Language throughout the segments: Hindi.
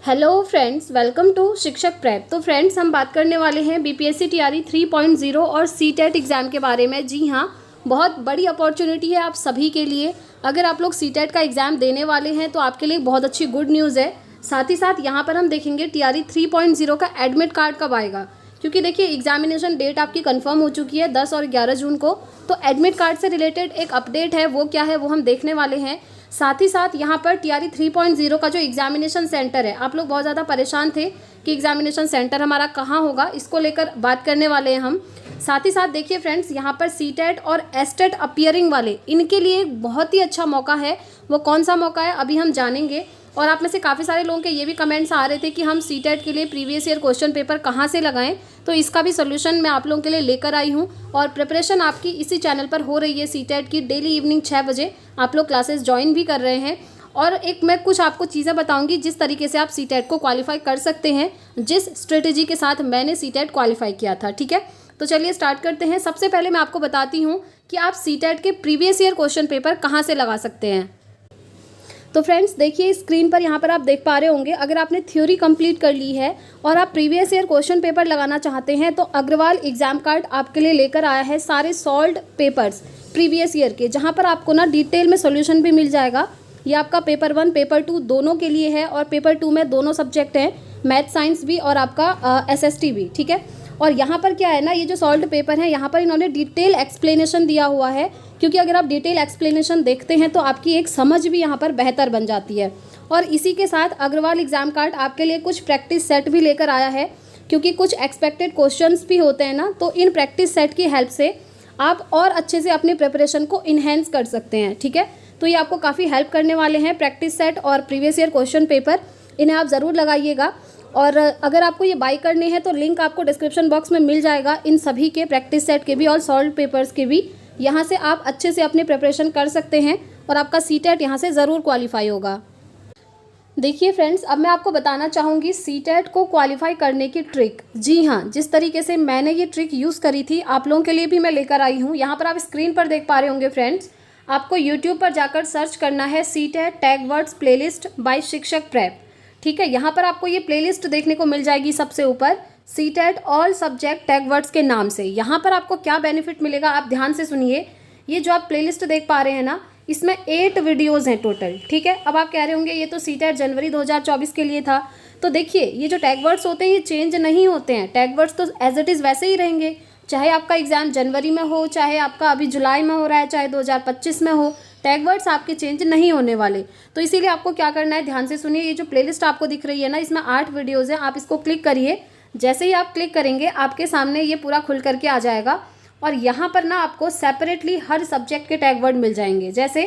हेलो फ्रेंड्स, वेलकम टू शिक्षक प्रेप। तो फ्रेंड्स, हम बात करने वाले हैं बीपीएससी टीआरई 3.0 और सीटेट एग्ज़ाम के बारे में। जी हाँ, बहुत बड़ी अपॉर्चुनिटी है आप सभी के लिए। अगर आप लोग सीटेट का एग्ज़ाम देने वाले हैं तो आपके लिए बहुत अच्छी गुड न्यूज़ है। साथ ही साथ यहाँ पर हम देखेंगे टीआरई 3.0 का एडमिट कार्ड कब आएगा, क्योंकि देखिए एग्जामिनेशन डेट आपकी कंफर्म हो चुकी है 10 और 11 जून को। तो एडमिट कार्ड से रिलेटेड एक अपडेट है, वो क्या है वो हम देखने वाले हैं। साथ ही साथ यहाँ पर टीआरई 3.0 का जो एग्जामिनेशन सेंटर है, आप लोग बहुत ज़्यादा परेशान थे कि एग्जामिनेशन सेंटर हमारा कहाँ होगा, इसको लेकर बात करने वाले हैं हम। साथ ही साथ देखिए फ्रेंड्स, यहाँ पर सीटेट और एस्टेट अपीयरिंग वाले, इनके लिए एक बहुत ही अच्छा मौका है। वो कौन सा मौका है अभी हम जानेंगे। और आप में से काफ़ी सारे लोगों के ये भी कमेंट्स आ रहे थे कि हम सीटेट के लिए प्रीवियस ईयर क्वेश्चन पेपर कहाँ से लगाएं, तो इसका भी सोल्यूशन मैं आप लोगों के लिए लेकर आई हूँ। और प्रिपरेशन आपकी इसी चैनल पर हो रही है सीटेट की। डेली इवनिंग 6 बजे आप लोग क्लासेस ज्वाइन भी कर रहे हैं। और एक मैं कुछ आपको चीज़ें बताऊंगी जिस तरीके से आप सीटेट को क्वालिफाई कर सकते हैं, जिस स्ट्रेटेजी के साथ मैंने सीटेट क्वालिफाई किया था। ठीक है, तो चलिए स्टार्ट करते हैं। सबसे पहले मैं आपको बताती हूँ कि आप सीटेट के प्रीवियस ईयर क्वेश्चन पेपर कहाँ से लगा सकते हैं। तो फ्रेंड्स देखिए, स्क्रीन पर यहाँ पर आप देख पा रहे होंगे, अगर आपने थ्योरी कंप्लीट कर ली है और आप प्रीवियस ईयर क्वेश्चन पेपर लगाना चाहते हैं तो अग्रवाल एग्जाम कार्ड आपके लिए लेकर आया है सारे सॉल्व्ड पेपर्स प्रीवियस ईयर के, जहाँ पर आपको ना डिटेल में सॉल्यूशन भी मिल जाएगा। ये आपका पेपर 1 पेपर 2 दोनों के लिए है, और पेपर 2 में दोनों सब्जेक्ट हैं, मैथ साइंस भी और आपका एसएसटी भी। ठीक है, और यहाँ पर क्या है ना, ये जो सॉल्व्ड पेपर है यहाँ पर इन्होंने डिटेल एक्सप्लेनेशन दिया हुआ है, क्योंकि अगर आप डिटेल एक्सप्लेनेशन देखते हैं तो आपकी एक समझ भी यहाँ पर बेहतर बन जाती है। और इसी के साथ अग्रवाल एग्जाम कार्ड आपके लिए कुछ प्रैक्टिस सेट भी लेकर आया है, क्योंकि कुछ एक्सपेक्टेड क्वेश्चंस भी होते हैं ना, तो इन प्रैक्टिस सेट की हेल्प से आप और अच्छे से अपनी प्रिपरेशन को इन्हेंस कर सकते हैं। ठीक है, तो ये आपको काफ़ी हेल्प करने वाले हैं प्रैक्टिस सेट और प्रीवियस ईयर क्वेश्चन पेपर, इन्हें आप ज़रूर लगाइएगा। और अगर आपको ये बाई करने हैं तो लिंक आपको डिस्क्रिप्शन बॉक्स में मिल जाएगा, इन सभी के प्रैक्टिस सेट के भी और सॉल्व पेपर्स के भी। यहाँ से आप अच्छे से अपनी प्रिपरेशन कर सकते हैं और आपका सीटेट यहाँ से ज़रूर क्वालिफाई होगा। देखिए फ्रेंड्स, अब मैं आपको बताना चाहूँगी सीटेट को क्वालिफाई करने की ट्रिक। जी हाँ, जिस तरीके से मैंने ये ट्रिक यूज़ करी थी आप लोगों के लिए भी मैं लेकर आई हूँ। यहाँ पर आप स्क्रीन पर देख पा रहे होंगे फ्रेंड्स, आपको यूट्यूब पर जाकर सर्च करना है CTET tag words playlist by Shikshak prep. ठीक है, यहाँ पर आपको ये प्लेलिस्ट देखने को मिल जाएगी सबसे ऊपर, CTET all subject tag words के नाम से। यहाँ पर आपको क्या बेनिफिट मिलेगा आप ध्यान से सुनिए। ये जो आप प्लेलिस्ट देख पा रहे हैं ना, इसमें 8 वीडियोज़ हैं टोटल। ठीक है, अब आप कह रहे होंगे ये तो सीटेट जनवरी 2024 के लिए था। तो देखिए, ये जो टैग वर्ड्स होते हैं ये चेंज नहीं होते हैं, टैग वर्ड्स तो एज इट इज़ वैसे ही रहेंगे, चाहे आपका एग्जाम जनवरी में हो, चाहे आपका अभी जुलाई में हो रहा है, चाहे 2025 में हो, टैग वर्ड्स आपके चेंज नहीं होने वाले। तो इसीलिए आपको क्या करना है, ध्यान से सुनिए। ये जो प्लेलिस्ट आपको दिख रही है ना, इसमें 8 वीडियोज़ हैं, आप इसको क्लिक करिए। जैसे ही आप क्लिक करेंगे आपके सामने ये पूरा खुल करके आ जाएगा, और यहाँ पर ना आपको सेपरेटली हर सब्जेक्ट के टैग वर्ड मिल जाएंगे। जैसे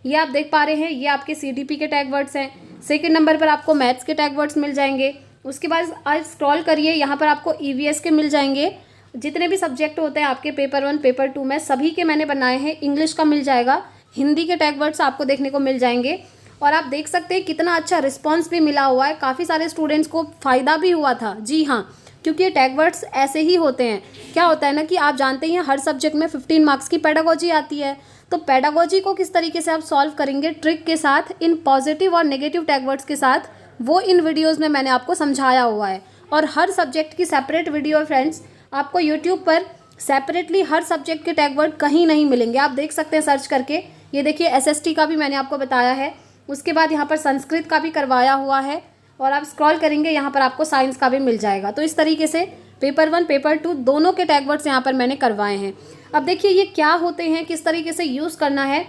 ये आप देख पा रहे हैं, ये आपके सीडीपी के टैग वर्ड्स हैं। सेकंड नंबर पर आपको मैथ्स के टैग वर्ड्स मिल जाएंगे। उसके बाद आप स्क्रॉल करिए, यहाँ पर आपको ईवीएस के मिल जाएंगे। जितने भी सब्जेक्ट होते हैं आपके पेपर 1 पेपर 2 में, सभी के मैंने बनाए हैं। इंग्लिश का मिल जाएगा, हिंदी के टैग वर्ड्स आपको देखने को मिल जाएंगे। और आप देख सकते हैं कितना अच्छा रिस्पॉन्स भी मिला हुआ है, काफ़ी सारे स्टूडेंट्स को फ़ायदा भी हुआ था। जी हाँ, क्योंकि ये टैग वर्ड्स ऐसे ही होते हैं। क्या होता है ना कि आप जानते हैं हर सब्जेक्ट में 15 मार्क्स की पेडागोजी आती है, तो पेडागोजी को किस तरीके से आप सॉल्व करेंगे ट्रिक के साथ, इन पॉजिटिव और नेगेटिव टैग वर्ड्स के साथ, वो इन वीडियोज़ में मैंने आपको समझाया हुआ है। और हर सब्जेक्ट की सेपरेट वीडियो फ्रेंड्स आपको यूट्यूब पर सेपरेटली हर सब्जेक्ट के टैग वर्ड कहीं नहीं मिलेंगे, आप देख सकते हैं सर्च करके। ये देखिए, एसएसटी का भी मैंने आपको बताया है, उसके बाद यहाँ पर संस्कृत का भी करवाया हुआ है, और आप स्क्रॉल करेंगे यहाँ पर आपको साइंस का भी मिल जाएगा। तो इस तरीके से पेपर 1 पेपर 2 दोनों के टैग वर्ड्स यहाँ पर मैंने करवाए हैं। अब देखिए ये क्या होते हैं, किस तरीके से यूज़ करना है,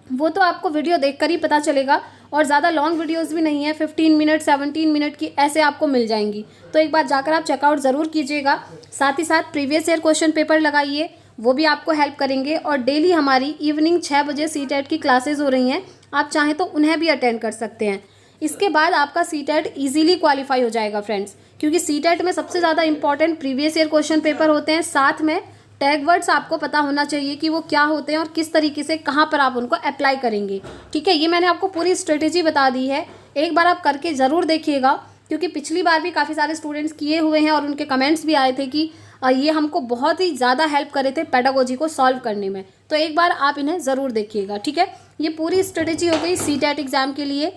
वो तो आपको वीडियो देखकर ही पता चलेगा। और ज़्यादा लॉन्ग वीडियोस भी नहीं है, 15 मिनट 17 मिनट की ऐसे आपको मिल जाएंगी। तो एक बार जाकर आप चेकआउट ज़रूर कीजिएगा। साथ ही साथ प्रीवियस ईयर क्वेश्चन पेपर लगाइए, वो भी आपको हेल्प करेंगे। और डेली हमारी इवनिंग 6 बजे सीटेट की क्लासेज हो रही हैं, आप चाहें तो उन्हें भी अटेंड कर सकते हैं। इसके बाद आपका सीटेट ईजिली क्वालिफाई हो जाएगा फ्रेंड्स, क्योंकि सीटेट में सबसे ज़्यादा important previous year question paper होते हैं, साथ में टैग वर्ड्स आपको पता होना चाहिए कि वो क्या होते हैं और किस तरीके से कहाँ पर आप उनको अप्लाई करेंगे। ठीक है, ये मैंने आपको पूरी स्ट्रेटेजी बता दी है, एक बार आप करके ज़रूर देखिएगा, क्योंकि पिछली बार भी काफ़ी सारे स्टूडेंट्स किए हुए हैं और उनके कमेंट्स भी आए थे कि ये हमको बहुत ही ज़्यादा हेल्प करे थे पेडागोजी को सॉल्व करने में। तो एक बार आप इन्हें ज़रूर देखिएगा। ठीक है, ये पूरी स्ट्रेटेजी हो गई सीटेट एग्ज़ाम के लिए।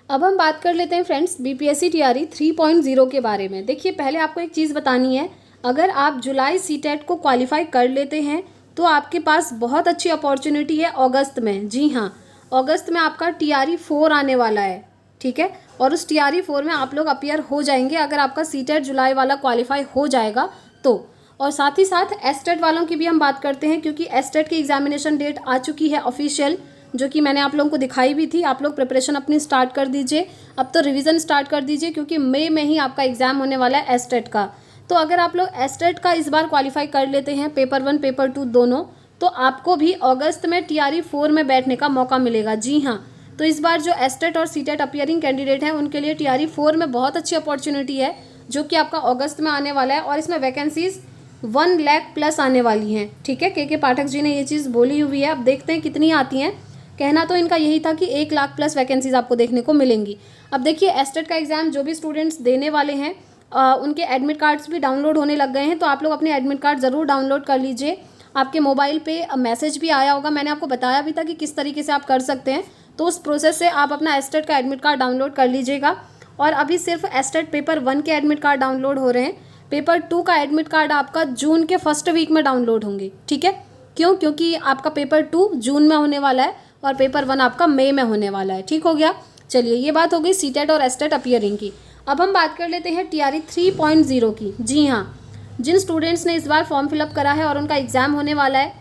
अब हम बात कर लेते हैं फ्रेंड्स बीपीएससी टीआरई 3.0 के बारे में। देखिए, पहले आपको एक चीज़ बतानी है, अगर आप जुलाई सीटेट को क्वालिफाई कर लेते हैं तो आपके पास बहुत अच्छी अपॉर्चुनिटी है अगस्त में। जी हाँ, अगस्त में आपका टीआरई 4 आने वाला है, ठीक है, और उस टीआरई 4 में आप लोग अपीयर हो जाएंगे अगर आपका सीटेट जुलाई वाला क्वालिफाई हो जाएगा तो। और साथ ही साथ एस्टेट वालों की भी हम बात करते हैं, क्योंकि एस्टेट की एग्जामिनेशन डेट आ चुकी है ऑफिशियल, जो कि मैंने आप लोगों को दिखाई भी थी। आप लोग प्रिपरेशन अपनी स्टार्ट कर दीजिए, अब तो रिवीजन स्टार्ट कर दीजिए, क्योंकि मई में ही आपका एग्जाम होने वाला है एस्टेट का। तो अगर आप लोग एस्टेट का इस बार क्वालिफाई कर लेते हैं, पेपर 1 पेपर 2 दोनों, तो आपको भी अगस्त में टीआरई 4 में बैठने का मौका मिलेगा। जी हाँ, तो इस बार जो एस्टेट और सीटेट अपीयरिंग कैंडिडेट हैं उनके लिए टीआरई 4 में बहुत अच्छी अपॉर्चुनिटी है, जो कि आपका अगस्त में आने वाला है, और इसमें वैकेंसीज 1 लाख प्लस आने वाली हैं। ठीक है, के पाठक जी ने ये चीज़ बोली हुई है, अब देखते हैं कितनी आती हैं। कहना तो इनका यही था कि 1 लाख प्लस वैकेंसीज आपको देखने को मिलेंगी। अब देखिए, एस्टेट का एग्जाम जो भी स्टूडेंट्स देने वाले हैं उनके एडमिट कार्ड्स भी डाउनलोड होने लग गए हैं, तो आप लोग अपने एडमिट कार्ड ज़रूर डाउनलोड कर लीजिए। आपके मोबाइल पे मैसेज भी आया होगा, मैंने आपको बताया भी था कि किस तरीके से आप कर सकते हैं, तो उस प्रोसेस से आप अपना एस्टेट का एडमिट कार्ड डाउनलोड कर लीजिएगा। और अभी सिर्फ एस्टेट पेपर 1 के एडमिट कार्ड डाउनलोड हो रहे हैं, पेपर 2 का एडमिट कार्ड आपका जून के फर्स्ट वीक में डाउनलोड होंगे। ठीक है, क्यों? क्योंकि आपका पेपर 2 जून में होने वाला है और पेपर 1 आपका मई में होने वाला है। ठीक हो गया, चलिए ये बात हो गई सीटेट और एस्टेट अपीयरिंग की। अब हम बात कर लेते हैं टीआरई 3.0 की। जी हाँ, जिन स्टूडेंट्स ने इस बार फॉर्म फिलअप करा है और उनका एग्ज़ाम होने वाला है,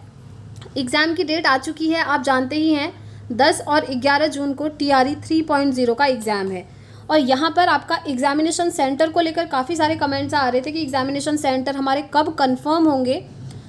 एग्ज़ाम की डेट आ चुकी है, आप जानते ही हैं 10 और 11 जून को टीआरई 3.0 का एग्ज़ाम है। और यहाँ पर आपका एग्जामिनेशन सेंटर को लेकर काफ़ी सारे कमेंट्स आ रहे थे कि एग्जामिनेशन सेंटर हमारे कब कंफर्म होंगे।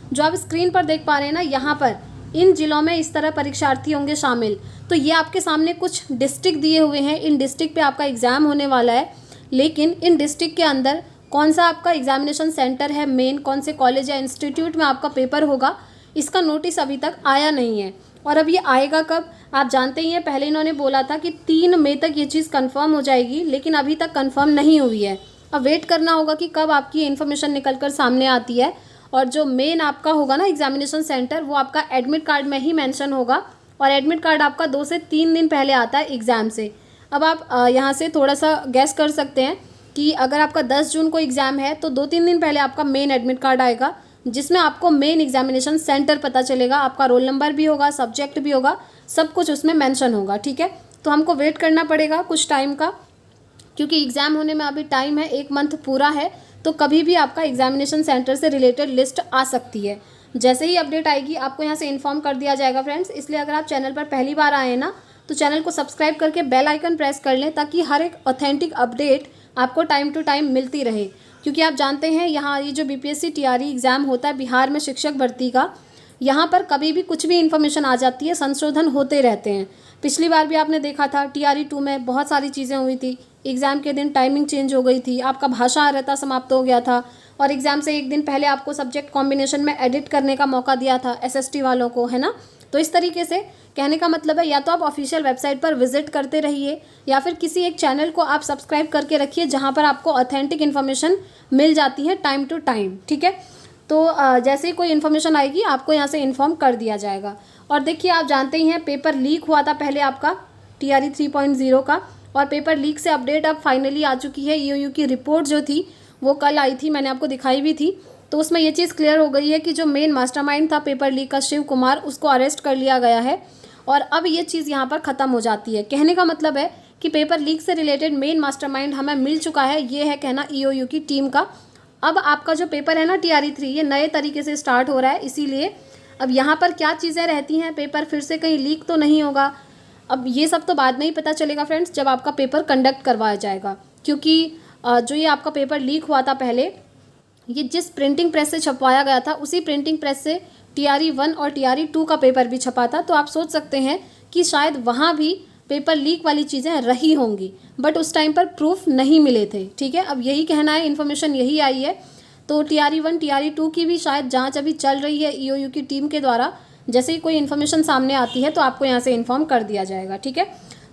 जो आप स्क्रीन पर देख पा रहे हैं ना, यहाँ पर इन जिलों में इस तरह परीक्षार्थी होंगे शामिल, तो ये आपके सामने कुछ डिस्ट्रिक्ट दिए हुए हैं, इन डिस्ट्रिक्ट पे आपका एग्ज़ाम होने वाला है। लेकिन इन डिस्ट्रिक्ट के अंदर कौन सा आपका एग्जामिनेशन सेंटर है मेन, कौन से कॉलेज या इंस्टीट्यूट में आपका पेपर होगा, इसका नोटिस अभी तक आया नहीं है। और अब ये आएगा कब, आप जानते ही हैं, पहले इन्होंने बोला था कि 3 मई तक ये चीज़ कंफर्म हो जाएगी, लेकिन अभी तक कंफर्म नहीं हुई है। अब वेट करना होगा कि कब आपकी इन्फॉर्मेशन निकल कर सामने आती है। और जो मेन आपका होगा ना एग्जामिनेशन सेंटर, वो आपका एडमिट कार्ड में ही मेंशन होगा, और एडमिट कार्ड आपका 2 से 3 दिन पहले आता है एग्ज़ाम से। अब आप यहाँ से थोड़ा सा गैस कर सकते हैं कि अगर आपका 10 जून को एग्ज़ाम है तो 2-3 दिन पहले आपका मेन एडमिट कार्ड आएगा, जिसमें आपको मेन एग्जामिनेशन सेंटर पता चलेगा, आपका रोल नंबर भी होगा, सब्जेक्ट भी होगा, सब कुछ उसमें मेंशन होगा। ठीक है, तो हमको वेट करना पड़ेगा कुछ टाइम का, क्योंकि एग्ज़ाम होने में अभी टाइम है, 1 मंथ पूरा है, तो कभी भी आपका एग्जामिनेशन सेंटर से रिलेटेड लिस्ट आ सकती है। जैसे ही अपडेट आएगी आपको यहाँ से इन्फॉर्म कर दिया जाएगा फ्रेंड्स। इसलिए अगर आप चैनल पर पहली बार आए हैं ना, तो चैनल को सब्सक्राइब करके बेल आइकन प्रेस कर लें, ताकि हर एक ऑथेंटिक अपडेट आपको टाइम टू टाइम मिलती रहे। क्योंकि आप जानते हैं, यहाँ ये जो बीपीएससी टीआरई एग्ज़ाम होता है बिहार में शिक्षक भर्ती का, यहाँ पर कभी भी कुछ भी इन्फॉर्मेशन आ जाती है, संशोधन होते रहते हैं। पिछली बार भी आपने देखा था टीआरई 2 में बहुत सारी चीज़ें हुई थी, एग्ज़ाम के दिन टाइमिंग चेंज हो गई थी, आपका भाषा अर्हता समाप्त हो गया था, और एग्ज़ाम से 1 दिन पहले आपको सब्जेक्ट कॉम्बिनेशन में एडिट करने का मौका दिया था एसएसटी वालों को, है ना। तो इस तरीके से कहने का मतलब है, या तो आप ऑफिशियल वेबसाइट पर विजिट करते रहिए, या फिर किसी एक चैनल को आप सब्सक्राइब करके रखिए, जहाँ पर आपको ऑथेंटिक इन्फॉर्मेशन मिल जाती है टाइम टू टाइम। ठीक है, तो जैसे ही कोई इन्फॉर्मेशन आएगी आपको यहाँ से इन्फॉर्म कर दिया जाएगा। और देखिए, आप जानते ही हैं, पेपर लीक हुआ था पहले आपका टीआरई 3.0 का, और पेपर लीक से अपडेट अब फाइनली आ चुकी है। ईओयू की रिपोर्ट जो थी वो कल आई थी, मैंने आपको दिखाई भी थी। तो उसमें ये चीज़ क्लियर हो गई है कि जो मेन मास्टरमाइंड था पेपर लीक का, शिव कुमार, उसको अरेस्ट कर लिया गया है। और अब ये चीज़ यहाँ पर ख़त्म हो जाती है। कहने का मतलब है कि पेपर लीक से रिलेटेड मेन मास्टरमाइंड हमें मिल चुका है, ये है कहना ईओयू की टीम का। अब आपका जो पेपर है ना टीआरई 3, ये नए तरीके से स्टार्ट हो रहा है, इसीलिए अब यहाँ पर क्या चीज़ें रहती हैं, पेपर फिर से कहीं लीक तो नहीं होगा, अब ये सब तो बाद में ही पता चलेगा फ्रेंड्स, जब आपका पेपर कंडक्ट करवाया जाएगा। क्योंकि जो ये आपका पेपर लीक हुआ था पहले, ये जिस प्रिंटिंग प्रेस से छपवाया गया था, उसी प्रिंटिंग प्रेस से टीआरई 1 और टीआरई 2 का पेपर भी छपा था। तो आप सोच सकते हैं कि शायद वहाँ भी पेपर लीक वाली चीज़ें रही होंगी, बट उस टाइम पर प्रूफ नहीं मिले थे। ठीक है, अब यही कहना है, इन्फॉर्मेशन यही आई है। तो टीआरई 1 टीआरई 2 की भी शायद जांच अभी चल रही है ईओयू की टीम के द्वारा। जैसे ही कोई इन्फॉर्मेशन सामने आती है तो आपको यहाँ से इन्फॉर्म कर दिया जाएगा। ठीक है,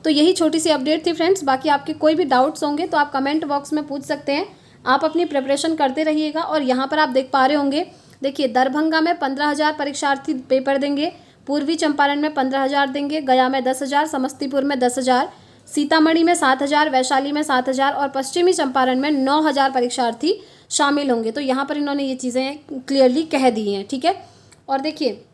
तो यही छोटी सी अपडेट थी फ्रेंड्स। बाकी आपके कोई भी डाउट्स होंगे तो आप कमेंट बॉक्स में पूछ सकते हैं। आप अपनी प्रिपरेशन करते रहिएगा। और यहाँ पर आप देख पा रहे होंगे, देखिए, दरभंगा में 15,000 परीक्षार्थी पेपर देंगे, पूर्वी चंपारण में 15,000 देंगे, गया में 10,000, समस्तीपुर में 10,000, सीतामढ़ी में 7,000, वैशाली में 7,000 और पश्चिमी चंपारण में 9,000 परीक्षार्थी शामिल होंगे। तो यहाँ पर इन्होंने ये चीज़ें क्लियरली कह दी हैं, ठीक है। और देखिए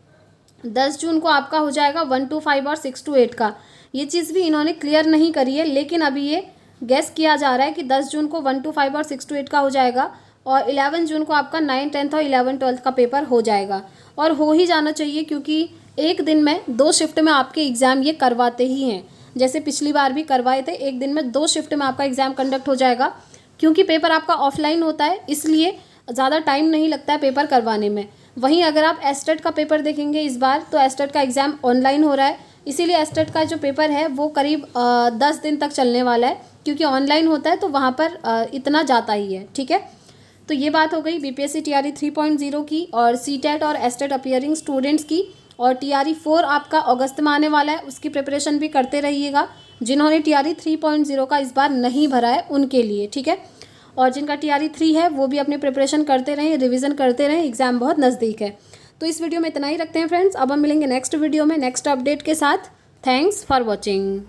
10 जून को आपका हो जाएगा 1 to 5 और 6 to 8 का, ये चीज़ भी इन्होंने क्लियर नहीं करी है, लेकिन अभी ये गेस किया जा रहा है कि 10 जून को 1 to 5 और 6 to 8 का हो जाएगा और 11 जून को आपका 9, 10th और 11, 12th का पेपर हो जाएगा। और हो ही जाना चाहिए, क्योंकि एक दिन में 2 शिफ्ट में आपके एग्ज़ाम ये करवाते ही हैं। जैसे पिछली बार भी करवाए थे, एक दिन में 2 शिफ्ट में आपका एग्ज़ाम कंडक्ट हो जाएगा। क्योंकि पेपर आपका ऑफलाइन होता है, इसलिए ज़्यादा टाइम नहीं लगता है पेपर करवाने में। वहीं अगर आप एस्टेट का पेपर देखेंगे इस बार, तो एस्टेट का एग्ज़ाम ऑनलाइन हो रहा है, इसीलिए एस्टेट का जो पेपर है वो करीब 10 दिन तक चलने वाला है। क्योंकि ऑनलाइन होता है तो वहाँ पर इतना जाता ही है, ठीक है। तो ये बात हो गई बीपीएससी टीआरई 3.0 की और सीटेट और एस्टेट अपीयरिंग स्टूडेंट्स की। और टीआरई 4 आपका अगस्त में आने वाला है, उसकी प्रिपरेशन भी करते रहिएगा। जिन्होंने टीआरई 3.0 का इस बार नहीं भरा है उनके लिए, ठीक है। और जिनका टीआरई 3 है वो भी अपनी प्रिपरेशन करते रहें, रिवीजन करते रहें, एग्ज़ाम बहुत नज़दीक है। तो इस वीडियो में इतना ही रखते हैं फ्रेंड्स। अब हम मिलेंगे नेक्स्ट वीडियो में नेक्स्ट अपडेट के साथ। Thanks for watching.